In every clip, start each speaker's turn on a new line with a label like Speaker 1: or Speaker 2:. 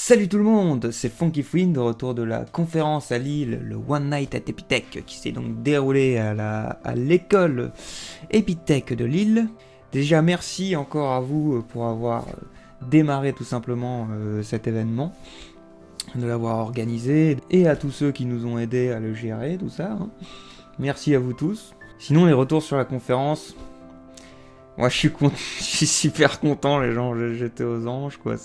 Speaker 1: Salut tout le monde, c'est Funky Fouine de retour de la conférence à Lille, le One Night at Epitech, qui s'est donc déroulé à l'école Epitech de Lille. Déjà merci encore à vous pour avoir démarré tout simplement cet événement, de l'avoir organisé, et à tous ceux qui nous ont aidés à le gérer, tout ça. Merci à vous tous. Sinon les retours sur la conférence, moi je suis super content, les gens, j'étais aux anges quoi,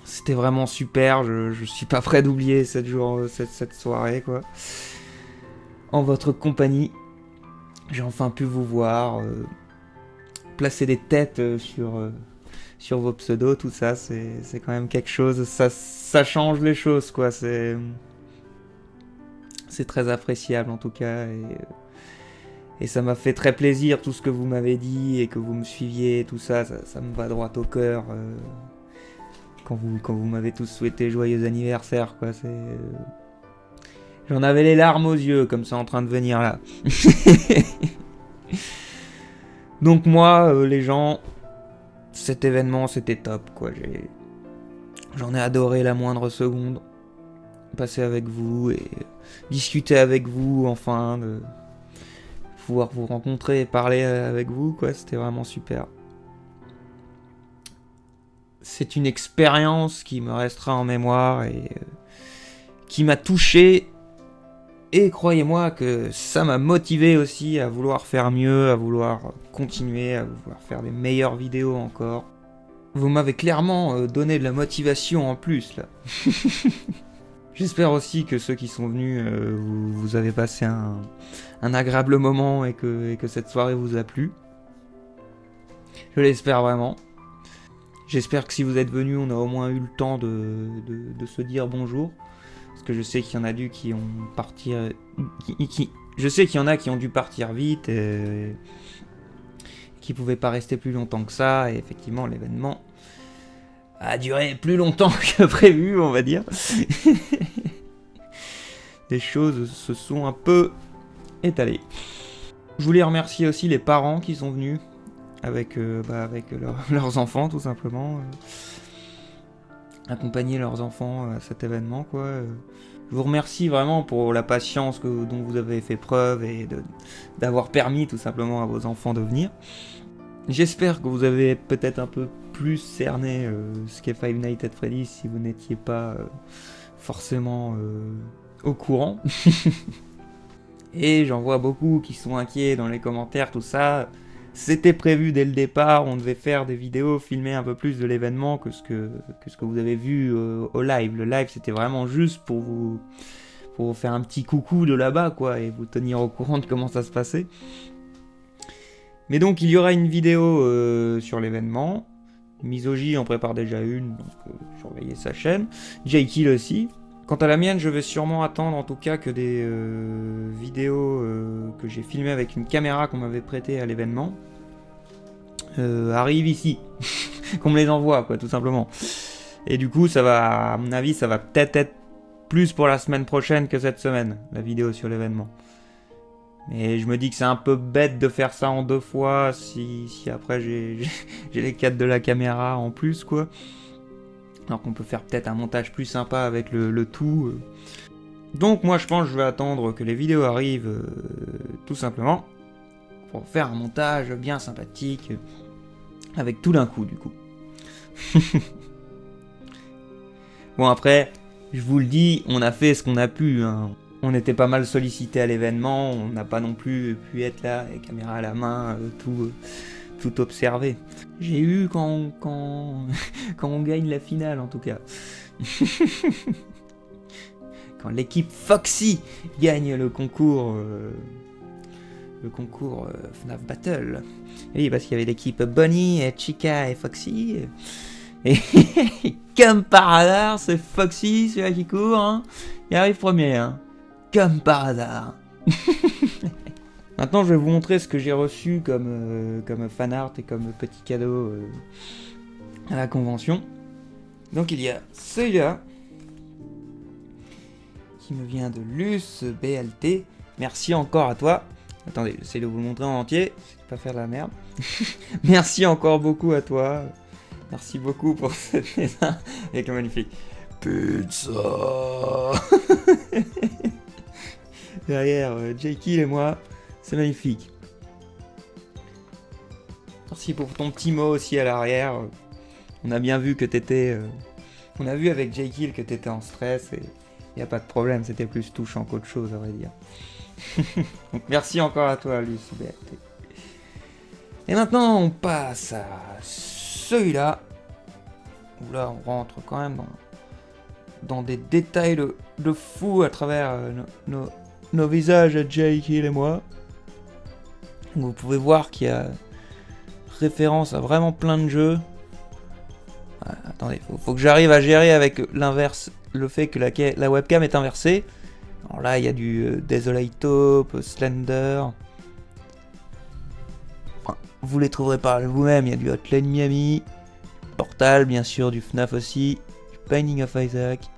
Speaker 1: C'était vraiment super, je suis pas prêt d'oublier cette soirée quoi. En votre compagnie, j'ai enfin pu vous voir, placer des têtes sur vos pseudos, tout ça, c'est quand même quelque chose, ça change les choses quoi, c'est très appréciable en tout cas, et ça m'a fait très plaisir tout ce que vous m'avez dit et que vous me suiviez, tout ça, ça me va droit au cœur. Quand vous m'avez tous souhaité joyeux anniversaire, quoi, J'en avais les larmes aux yeux, comme ça, en train de venir là. Donc moi, les gens, cet événement, c'était top, quoi. J'en ai adoré la moindre seconde. Passer avec vous et discuter avec vous, enfin, de pouvoir vous rencontrer et parler avec vous, quoi, c'était vraiment super. C'est une expérience qui me restera en mémoire et qui m'a touché. Et croyez-moi que ça m'a motivé aussi à vouloir faire mieux, à vouloir continuer, à vouloir faire des meilleures vidéos encore. Vous m'avez clairement donné de la motivation en plus là. J'espère aussi que ceux qui sont venus, vous avez passé un agréable moment et que cette soirée vous a plu. Je l'espère vraiment. J'espère que si vous êtes venus, on a au moins eu le temps de se dire bonjour. Parce que je sais qu'il y en a qui ont parti... je sais qu'il y en a qui ont dû partir vite et qui pouvaient pas rester plus longtemps que ça. Et effectivement, l'événement a duré plus longtemps que prévu, on va dire. Les choses se sont un peu étalées. Je voulais remercier aussi les parents qui sont venus. Avec leurs enfants tout simplement, accompagner leurs enfants à cet événement quoi. Je vous remercie vraiment pour la patience dont vous avez fait preuve et d'avoir permis tout simplement à vos enfants de venir. J'espère que vous avez peut-être un peu plus cerné ce qu'est Five Nights at Freddy's si vous n'étiez pas forcément au courant. Et j'en vois beaucoup qui sont inquiets dans les commentaires, tout ça. C'était prévu dès le départ, on devait faire des vidéos, filmer un peu plus de l'événement que ce que vous avez vu au live. Le live c'était vraiment juste pour vous faire un petit coucou de là-bas quoi, et vous tenir au courant de comment ça se passait. Mais donc il y aura une vidéo sur l'événement. Misogy en prépare déjà une, donc surveillez sa chaîne. J-Kill aussi. Quant à la mienne, je vais sûrement attendre en tout cas que des vidéos que j'ai filmées avec une caméra qu'on m'avait prêtée à l'événement arrivent ici. Qu'on me les envoie, quoi, tout simplement. Et du coup, ça va, à mon avis, ça va peut-être être plus pour la semaine prochaine que cette semaine, la vidéo sur l'événement. Mais je me dis que c'est un peu bête de faire ça en 2 fois si après j'ai les 4 de la caméra en plus, quoi. Alors qu'on peut faire peut-être un montage plus sympa avec le tout. Donc moi je pense que je vais attendre que les vidéos arrivent tout simplement pour faire un montage bien sympathique avec tout d'un coup du coup. Bon après, je vous le dis, on a fait ce qu'on a pu. Hein. On était pas mal sollicité à l'événement, on n'a pas non plus pu être là, les caméras à la main, tout observé. J'ai eu quand on gagne la finale en tout cas. Quand l'équipe Foxy gagne le concours FNAF Battle. Oui, parce qu'il y avait l'équipe Bonnie, Chica et Foxy. Et comme par hasard, c'est Foxy, celui-là qui court, hein. Il arrive premier, hein. Comme par hasard. Maintenant, je vais vous montrer ce que j'ai reçu comme fanart et comme petit cadeau à la convention. Donc, il y a celui-là qui me vient de Luce BLT. Merci encore à toi. Attendez, j'essaie de vous le montrer en entier. Pas faire de la merde. Merci encore beaucoup à toi. Merci beaucoup pour ce dessin avec le magnifique pizza. Derrière, Jakey et moi, c'est magnifique. Merci pour ton petit mot aussi à l'arrière. On a bien vu que t'étais... on a vu avec Jakey que t'étais en stress et y a pas de problème, c'était plus touchant qu'autre chose à vrai dire. Donc merci encore à toi Lucie BRT. Et maintenant on passe à celui-là. Où là on rentre quand même dans des détails de fou à travers nos visages à Jakey et moi. Donc vous pouvez voir qu'il y a référence à vraiment plein de jeux. Ah, attendez, faut que j'arrive à gérer avec l'inverse, le fait que la webcam est inversée. Alors là, il y a du Desolate Hope, Slender. Enfin, vous les trouverez par vous-même. Il y a du Hotline Miami, Portal, bien sûr, du FNAF aussi, du Binding of Isaac.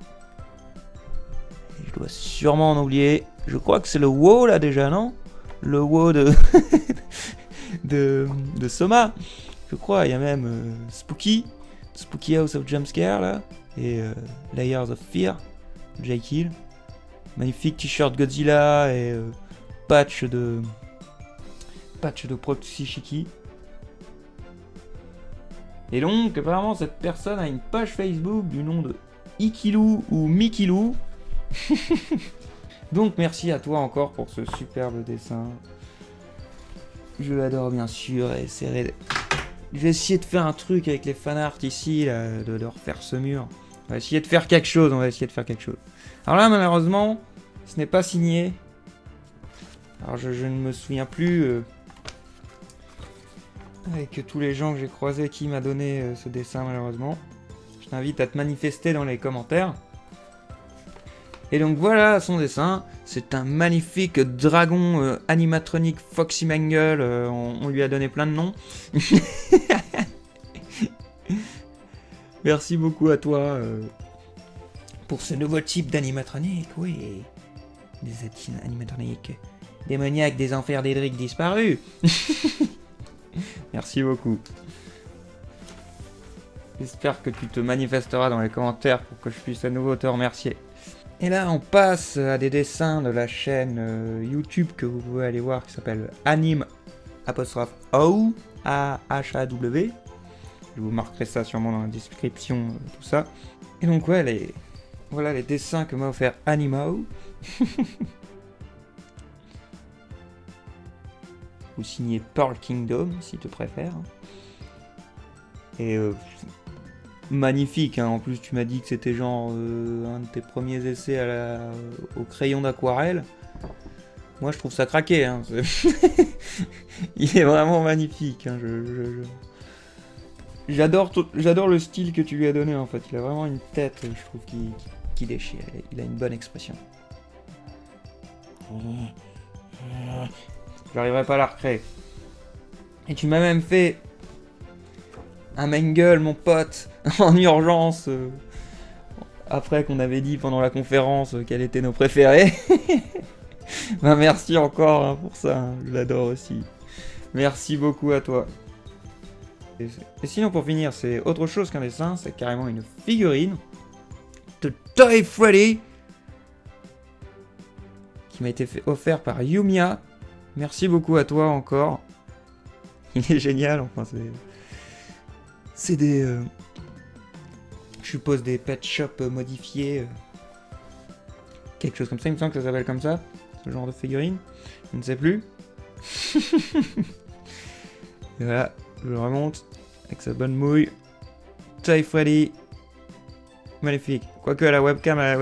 Speaker 1: Et je dois sûrement en oublier. Je crois que c'est le WoW là déjà, non? Le WoW de de Soma. Je crois, il y a même Spooky House of Jumpscare là, et Layers of Fear, J-Kill. Magnifique t-shirt Godzilla et patch de Proxy Shiki. Et donc, apparemment, cette personne a une page Facebook du nom de Ikilou ou Mikilou. Donc, merci à toi encore pour ce superbe dessin. Je l'adore bien sûr et je vais essayer de faire un truc avec les fanarts ici, là, de refaire ce mur. On va essayer de faire quelque chose, Alors là, malheureusement, ce n'est pas signé. Alors je ne me souviens plus avec tous les gens que j'ai croisés qui m'a donné ce dessin, malheureusement. Je t'invite à te manifester dans les commentaires. Et donc voilà son dessin. C'est un magnifique dragon animatronique Foxy Mangle. On lui a donné plein de noms. Merci beaucoup à toi pour ce nouveau type d'animatronique, oui. Des animatroniques démoniaques des enfers d'Edric disparus. Merci beaucoup. J'espère que tu te manifesteras dans les commentaires pour que je puisse à nouveau te remercier. Et là, on passe à des dessins de la chaîne YouTube que vous pouvez aller voir qui s'appelle Anime_O, A-H-A-W. Je vous marquerai ça sûrement dans la description, tout ça. Et donc ouais, voilà les dessins que m'a offert Animo. Ou signé Pearl Kingdom, si tu préfères. Et magnifique, hein. En plus tu m'as dit que c'était genre un de tes premiers essais au crayon d'aquarelle. Moi je trouve ça craqué, hein. Il est vraiment magnifique, hein. J'adore le style que tu lui as donné en fait. Il a vraiment une tête, je trouve, qui déchire. Il a une bonne expression. J'arriverai pas à la recréer. Et tu m'as même fait un Mangle, mon pote, en urgence. Après qu'on avait dit pendant la conférence quels étaient nos préférés. Ben merci encore hein, pour ça. Hein. Je l'adore aussi. Merci beaucoup à toi. Et sinon pour finir, c'est autre chose qu'un dessin, c'est carrément une figurine de Toy Freddy qui m'a été offert par Yumia. Merci beaucoup à toi encore. Il est génial, enfin c'est des... je suppose des pet shop modifiés. Quelque chose comme ça, il me semble que ça s'appelle comme ça, ce genre de figurine. Je ne sais plus. Et voilà, je le remonte avec sa bonne mouille. Toy Freddy. Magnifique. Quoique à la webcam, ah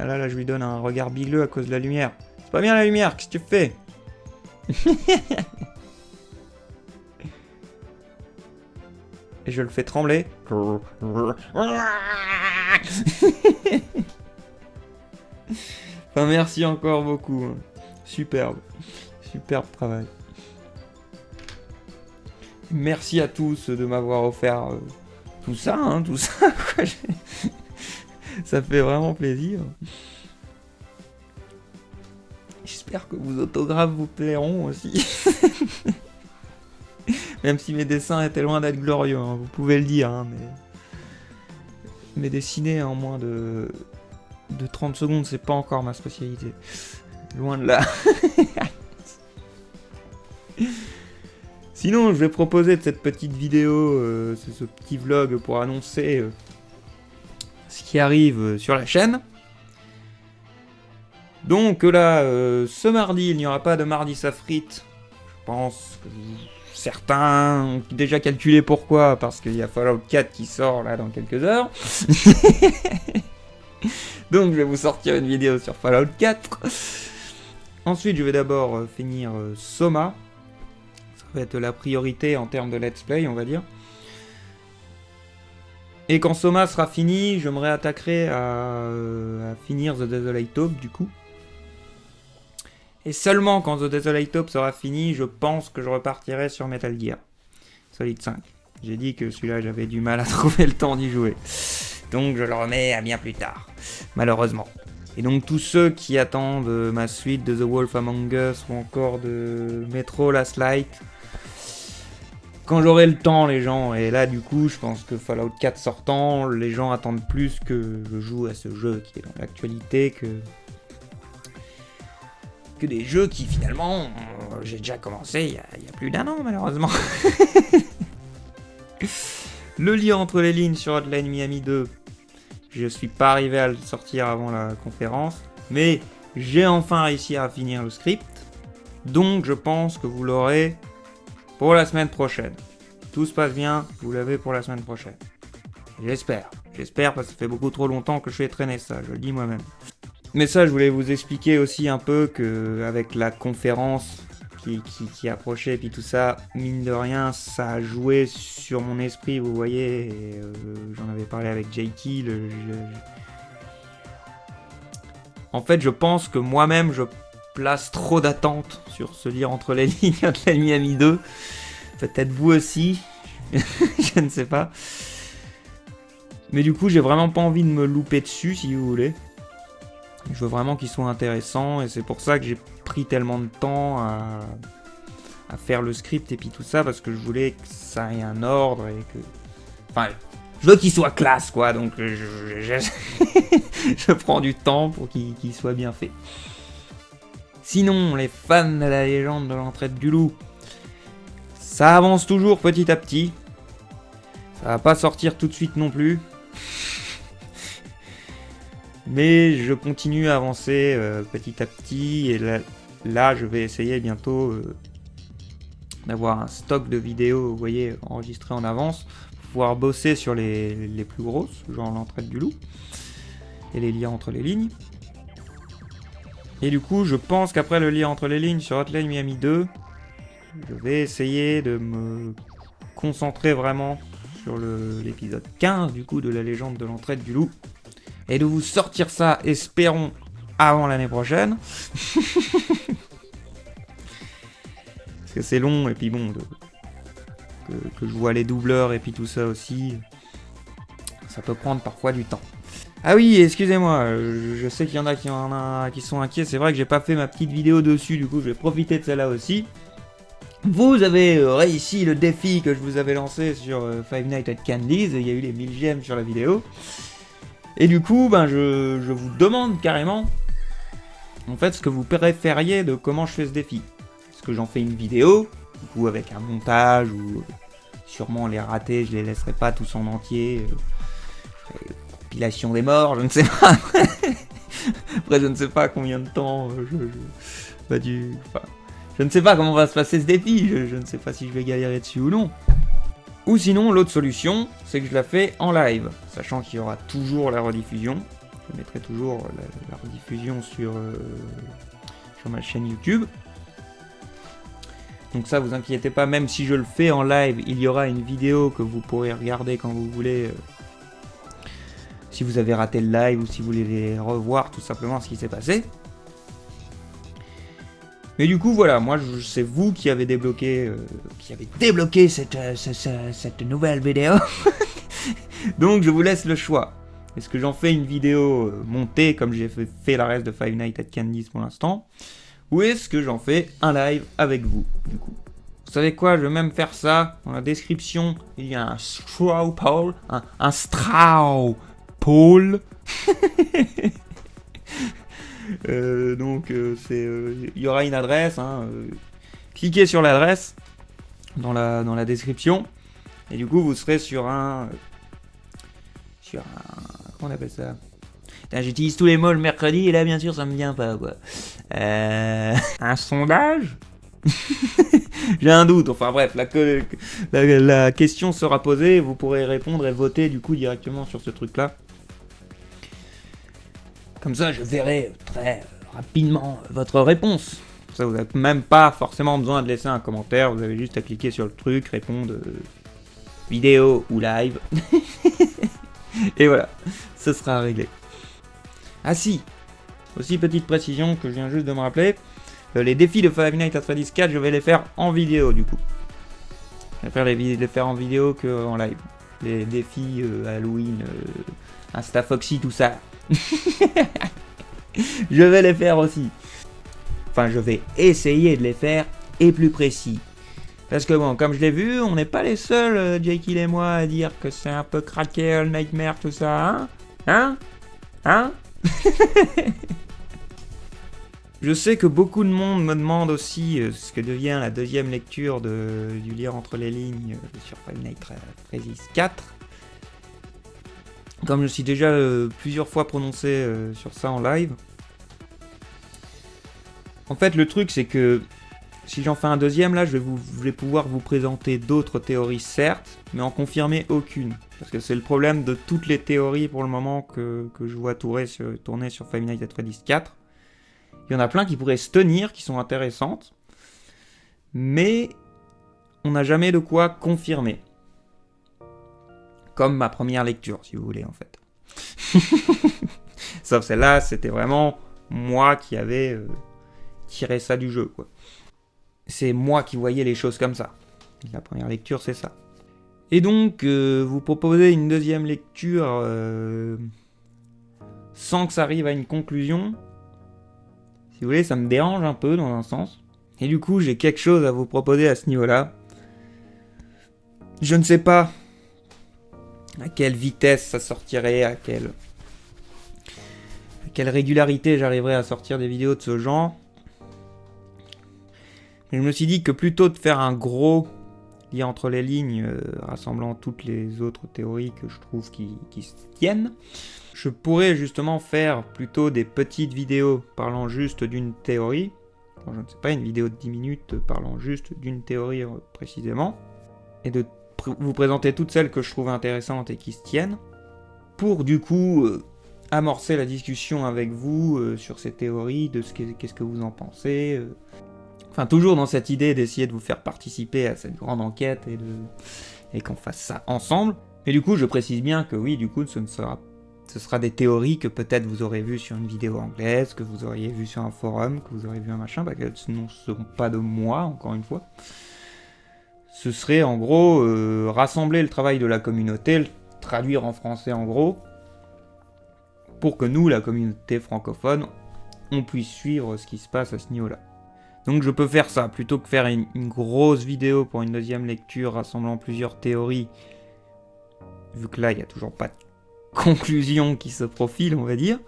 Speaker 1: là, je lui donne un regard bigleux à cause de la lumière. C'est pas bien la lumière, qu'est-ce que tu fais? Et je le fais trembler. Enfin, merci encore beaucoup. Superbe. Superbe travail. Merci à tous de m'avoir offert tout ça, hein, tout ça. Quoi. Ça fait vraiment plaisir. J'espère que vos autographes vous plairont aussi. Même si mes dessins étaient loin d'être glorieux, hein, vous pouvez le dire, hein, mais dessiner en moins de 30 secondes, c'est pas encore ma spécialité. Loin de là. Sinon, je vais proposer de cette petite vidéo, ce petit vlog pour annoncer ce qui arrive sur la chaîne. Donc là, ce mardi, il n'y aura pas de mardi ça frite. Je pense que certains ont déjà calculé pourquoi, parce qu'il y a Fallout 4 qui sort là dans quelques heures. Donc je vais vous sortir une vidéo sur Fallout 4. Ensuite, je vais d'abord finir Soma. Ça va être la priorité en termes de let's play, on va dire. Et quand Soma sera fini, je me réattaquerai à finir The Desolate Hope du coup. Et seulement quand The Desolate Hope sera fini, je pense que je repartirai sur Metal Gear Solid 5. J'ai dit que celui-là, j'avais du mal à trouver le temps d'y jouer. Donc je le remets à bien plus tard, malheureusement. Et donc tous ceux qui attendent ma suite de The Wolf Among Us ou encore de Metro Last Light, quand j'aurai le temps les gens, et là du coup je pense que Fallout 4 sortant, les gens attendent plus que je joue à ce jeu qui est dans l'actualité que des jeux qui finalement j'ai déjà commencé il y a plus d'un an malheureusement. Le lien entre les lignes sur Hotline Miami 2, je suis pas arrivé à le sortir avant la conférence, mais j'ai enfin réussi à finir le script, donc je pense que vous l'aurez pour la semaine prochaine. Tout se passe bien, vous l'avez pour la semaine prochaine. J'espère parce que ça fait beaucoup trop longtemps que je fais traîner ça, je le dis moi-même. Mais ça, je voulais vous expliquer aussi un peu qu'avec la conférence qui approchait et puis tout ça, mine de rien, ça a joué sur mon esprit, vous voyez, et j'en avais parlé avec JT. En fait, je pense que moi-même, je place trop d'attentes sur ce lire entre les lignes de Miami 2. Peut-être vous aussi, je ne sais pas. Mais du coup, j'ai vraiment pas envie de me louper dessus, si vous voulez. Je veux vraiment qu'il soit intéressant, et c'est pour ça que j'ai pris tellement de temps à faire le script et puis tout ça, parce que je voulais que ça ait un ordre et que... Enfin, je veux qu'il soit classe, quoi, donc je prends du temps pour qu'il soit bien fait. Sinon, les fans de la légende de l'entraide du loup, ça avance toujours petit à petit. Ça va pas sortir tout de suite non plus. Mais je continue à avancer petit à petit, et là je vais essayer bientôt d'avoir un stock de vidéos, vous voyez, enregistrées en avance, pour pouvoir bosser sur les plus grosses, genre l'entraide du loup, et les liens entre les lignes. Et du coup, je pense qu'après le lien entre les lignes sur Hotline Miami 2, je vais essayer de me concentrer vraiment sur l'épisode 15 du coup de la légende de l'entraide du loup, et de vous sortir ça, espérons, avant l'année prochaine. Parce que c'est long, et puis bon, que je vois les doubleurs et puis tout ça aussi, ça peut prendre parfois du temps. Ah oui, excusez-moi, je sais qu'il y en a qui sont inquiets, c'est vrai que j'ai pas fait ma petite vidéo dessus, du coup je vais profiter de celle-là aussi. Vous avez réussi le défi que je vous avais lancé sur Five Nights at Candy's, il y a eu les 1000 j'aime sur la vidéo. Et du coup, ben, je vous demande carrément, en fait, ce que vous préfériez de comment je fais ce défi. Est-ce que j'en fais une vidéo, du coup, avec un montage, ou sûrement les ratés, je les laisserai pas tous en entier, je ferai compilation des morts, je ne sais pas. Après, je ne sais pas combien de temps, je ne sais pas comment va se passer ce défi, je ne sais pas si je vais galérer dessus ou non. Ou sinon, l'autre solution, c'est que je la fais en live, sachant qu'il y aura toujours la rediffusion. Je mettrai toujours la rediffusion sur ma chaîne YouTube. Donc ça, vous inquiétez pas, même si je le fais en live, il y aura une vidéo que vous pourrez regarder quand vous voulez. Si vous avez raté le live ou si vous voulez revoir tout simplement ce qui s'est passé. Mais du coup, voilà, moi, c'est vous qui avez débloqué, cette nouvelle vidéo. Donc, je vous laisse le choix. Est-ce que j'en fais une vidéo montée, comme j'ai fait la reste de Five Nights at Candy's pour l'instant, ou est-ce que j'en fais un live avec vous, du coup? Vous savez quoi, je vais même faire ça. Dans la description, il y a un straw poll. Un straw poll. Donc, il y aura une adresse. Cliquez sur l'adresse dans la description. Et du coup, vous serez sur un... Comment on appelle ça? Putain, j'utilise tous les mots le mercredi et là, bien sûr, ça me vient pas, quoi. Un sondage? J'ai un doute. Enfin bref, la question sera posée. Vous pourrez répondre et voter du coup directement sur ce truc-là. Comme ça, je verrai très rapidement votre réponse. Ça, vous n'avez même pas forcément besoin de laisser un commentaire. Vous avez juste à cliquer sur le truc, répondre vidéo ou live. Et voilà, ce sera réglé. Ah si, aussi petite précision que je viens juste de me rappeler. Les défis de Five Nights at Freddy's 4, je vais les faire en vidéo du coup. Je vais les faire en vidéo qu'en live. Les défis Halloween, InstaFoxy, tout ça. Je vais les faire aussi. Enfin, je vais essayer de les faire et plus précis. Parce que bon, comme je l'ai vu, on n'est pas les seuls, Jekyll et moi, à dire que c'est un peu craqué, le Nightmare, tout ça, hein? Je sais que beaucoup de monde me demande aussi ce que devient la deuxième lecture du lire entre les lignes sur Five Nights at Freddy's 4. Comme je suis déjà plusieurs fois prononcé sur ça en live. En fait, le truc, c'est que si j'en fais un deuxième, là, je vais pouvoir vous présenter d'autres théories, certes, mais en confirmer aucune. Parce que c'est le problème de toutes les théories pour le moment que je vois tourner sur Five Nights at Freddy's 4. Il y en a plein qui pourraient se tenir, qui sont intéressantes, mais on n'a jamais de quoi confirmer. Comme ma première lecture, si vous voulez, en fait. Sauf celle-là, c'était vraiment moi qui avais tiré ça du jeu, quoi. C'est moi qui voyais les choses comme ça. La première lecture, c'est ça. Et donc, vous proposez une deuxième lecture sans que ça arrive à une conclusion. Si vous voulez, ça me dérange un peu dans un sens. Et du coup, j'ai quelque chose à vous proposer à ce niveau-là. Je ne sais pas à quelle vitesse ça sortirait, à quelle régularité j'arriverais à sortir des vidéos de ce genre. Mais je me suis dit que plutôt de faire un gros lien entre les lignes, rassemblant toutes les autres théories que je trouve qui se tiennent, je pourrais justement faire plutôt des petites vidéos parlant juste d'une théorie. Bon, je ne sais pas, une vidéo de 10 minutes parlant juste d'une théorie précisément. Et de vous présenter toutes celles que je trouve intéressantes et qui se tiennent. Pour du coup amorcer la discussion avec vous sur ces théories, de qu'est-ce que vous en pensez. Enfin, toujours dans cette idée d'essayer de vous faire participer à cette grande enquête et qu'on fasse ça ensemble. Mais du coup, je précise bien que oui, du coup, ce sera des théories que peut-être vous aurez vues sur une vidéo anglaise, que vous auriez vu sur un forum, que vous aurez vu un machin, bah, que ce ne seront pas de moi, encore une fois. Ce serait en gros rassembler le travail de la communauté, le traduire en français en gros, pour que nous, la communauté francophone, on puisse suivre ce qui se passe à ce niveau-là. Donc je peux faire ça, plutôt que faire une grosse vidéo pour une deuxième lecture rassemblant plusieurs théories, vu que là, il n'y a toujours pas de conclusion qui se profile, on va dire.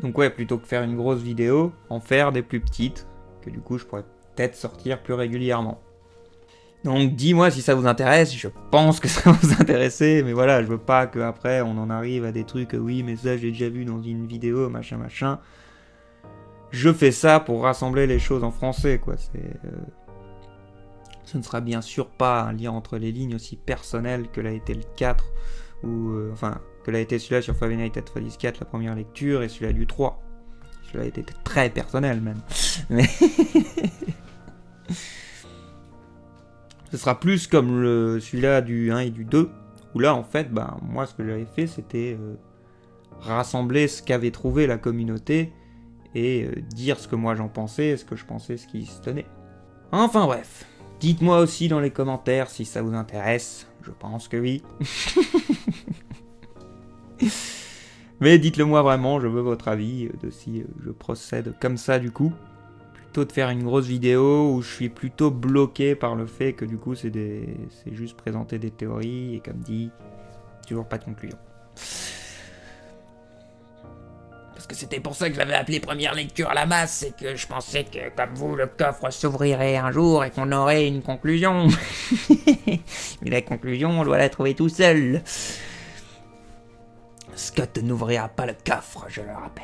Speaker 1: Donc ouais, plutôt que faire une grosse vidéo, en faire des plus petites, que du coup je pourrais peut-être sortir plus régulièrement. Donc dis-moi si ça vous intéresse, je pense que ça va vous intéresser, mais voilà, je veux pas qu'après on en arrive à des trucs, oui mais ça j'ai déjà vu dans une vidéo, machin machin. Je fais ça pour rassembler les choses en français, quoi. Ce ne sera bien sûr pas un lien entre les lignes aussi personnel que l'a été le 4, ou que l'a été celui-là sur Five Nights at Freddy's 4, la première lecture, et celui-là du 3. Celui-là a été très personnel même. Mais ce sera plus comme celui-là du 1 et du 2, où là en fait, moi ce que j'avais fait c'était rassembler ce qu'avait trouvé la communauté, et dire ce que moi j'en pensais, ce que je pensais, ce qui se tenait. Enfin bref, dites-moi aussi dans les commentaires si ça vous intéresse, je pense que oui. Mais dites-le moi vraiment, je veux votre avis de si je procède comme ça du coup, plutôt de faire une grosse vidéo où je suis plutôt bloqué par le fait que du coup c'est juste présenter des théories et comme dit, toujours pas de conclusion. Parce que c'était pour ça que je l'avais appelé première lecture à la masse, c'est que je pensais que comme vous le coffre s'ouvrirait un jour et qu'on aurait une conclusion. Mais la conclusion on doit la trouver tout seul. Scott n'ouvrira pas le coffre, je le rappelle.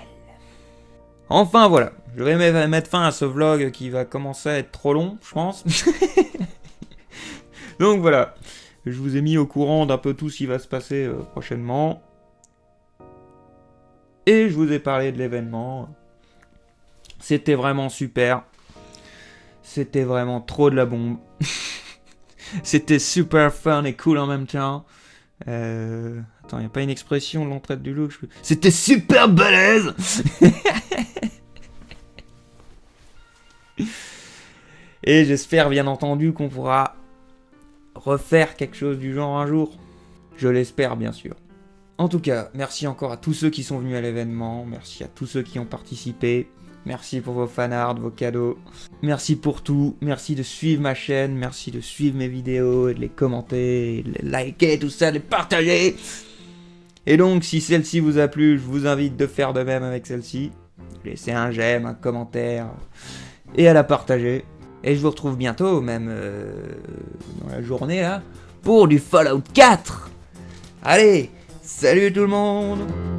Speaker 1: Enfin voilà, je vais mettre fin à ce vlog qui va commencer à être trop long, je pense. Donc voilà, je vous ai mis au courant d'un peu tout ce qui va se passer prochainement. Et je vous ai parlé de l'événement. C'était vraiment super. C'était vraiment trop de la bombe. C'était super fun et cool en même temps. Attends, y a pas une expression de l'entraide du look. C'était super balèze. Et j'espère bien entendu qu'on pourra refaire quelque chose du genre un jour. Je l'espère bien sûr. En tout cas, merci encore à tous ceux qui sont venus à l'événement. Merci à tous ceux qui ont participé. Merci pour vos fanarts, vos cadeaux. Merci pour tout. Merci de suivre ma chaîne. Merci de suivre mes vidéos, et de les commenter, de les liker, tout ça, de les partager. Et donc, si celle-ci vous a plu, je vous invite de faire de même avec celle-ci. Laissez un j'aime, un commentaire et à la partager. Et je vous retrouve bientôt, même dans la journée là, pour du Fallout 4. Allez, salut tout le monde!